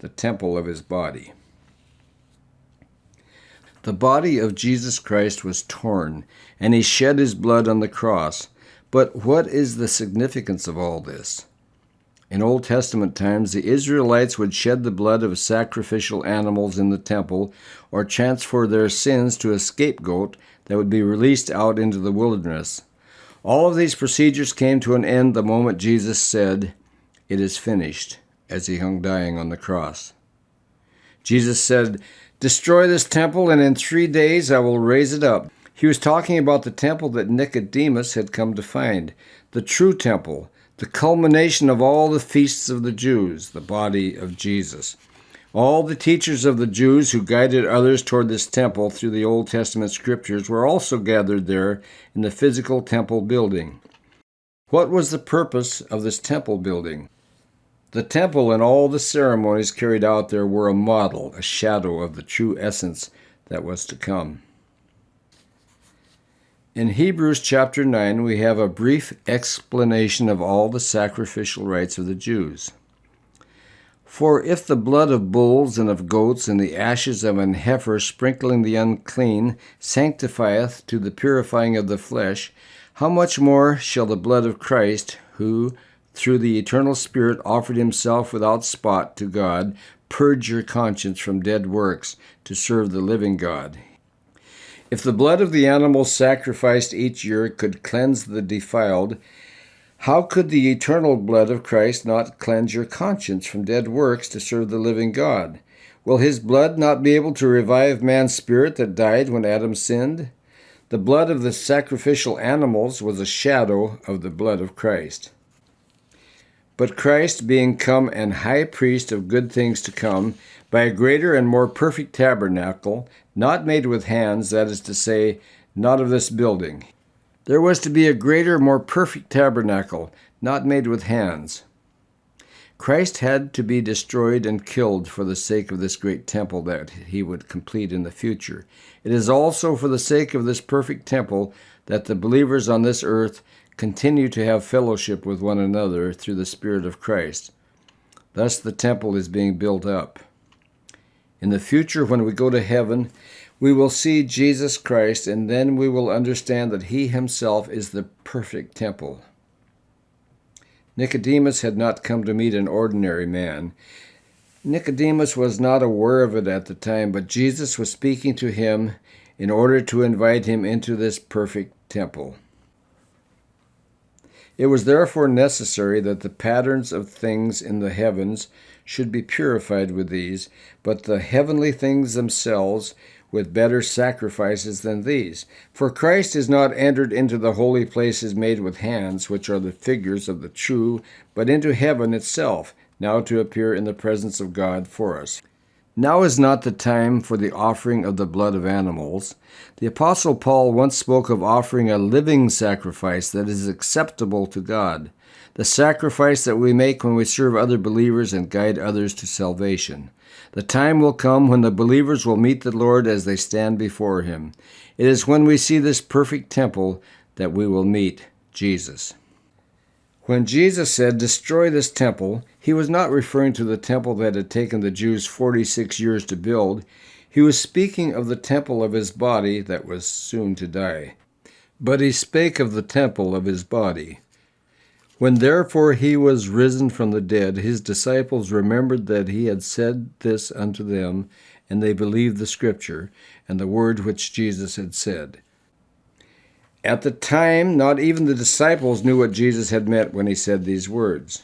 the temple of his body. The body of Jesus Christ was torn, and he shed his blood on the cross. But what is the significance of all this? In Old Testament times, the Israelites would shed the blood of sacrificial animals in the temple or transfer their sins to a scapegoat that would be released out into the wilderness. All of these procedures came to an end the moment Jesus said, "It is finished," as he hung dying on the cross. Jesus said, "Destroy this temple, and in 3 days I will raise it up." He was talking about the temple that Nicodemus had come to find, the true temple, the culmination of all the feasts of the Jews, the body of Jesus. All the teachers of the Jews who guided others toward this temple through the Old Testament scriptures were also gathered there in the physical temple building. What was the purpose of this temple building? The temple and all the ceremonies carried out there were a model, a shadow of the true essence that was to come. In Hebrews chapter 9, we have a brief explanation of all the sacrificial rites of the Jews. For if the blood of bulls and of goats and the ashes of an heifer sprinkling the unclean sanctifieth to the purifying of the flesh, how much more shall the blood of Christ, who through the eternal Spirit offered himself without spot to God, purge your conscience from dead works to serve the living God? If the blood of the animals sacrificed each year could cleanse the defiled, how could the eternal blood of Christ not cleanse your conscience from dead works to serve the living God? Will his blood not be able to revive man's spirit that died when Adam sinned? The blood of the sacrificial animals was a shadow of the blood of Christ. But Christ, being come an high priest of good things to come, by a greater and more perfect tabernacle, not made with hands, that is to say, not of this building. There was to be a greater, more perfect tabernacle, not made with hands. Christ had to be destroyed and killed for the sake of this great temple that he would complete in the future. It is also for the sake of this perfect temple that the believers on this earth continue to have fellowship with one another through the Spirit of Christ. Thus the temple is being built up. In the future, when we go to heaven, we will see Jesus Christ, and then we will understand that he himself is the perfect temple. Nicodemus had not come to meet an ordinary man. Nicodemus was not aware of it at the time, but Jesus was speaking to him in order to invite him into this perfect temple. It was therefore necessary that the patterns of things in the heavens should be purified with these, but the heavenly things themselves with better sacrifices than these. For Christ is not entered into the holy places made with hands, which are the figures of the true, but into heaven itself, now to appear in the presence of God for us. Now is not the time for the offering of the blood of animals. The Apostle Paul once spoke of offering a living sacrifice that is acceptable to God, the sacrifice that we make when we serve other believers and guide others to salvation. The time will come when the believers will meet the Lord as they stand before him. It is when we see this perfect temple that we will meet Jesus. When Jesus said, "Destroy this temple," he was not referring to the temple that had taken the Jews 46 years to build. He was speaking of the temple of his body that was soon to die. But he spake of the temple of his body. When therefore he was risen from the dead, his disciples remembered that he had said this unto them, and they believed the scripture, and the word which Jesus had said. At the time, not even the disciples knew what Jesus had meant when he said these words.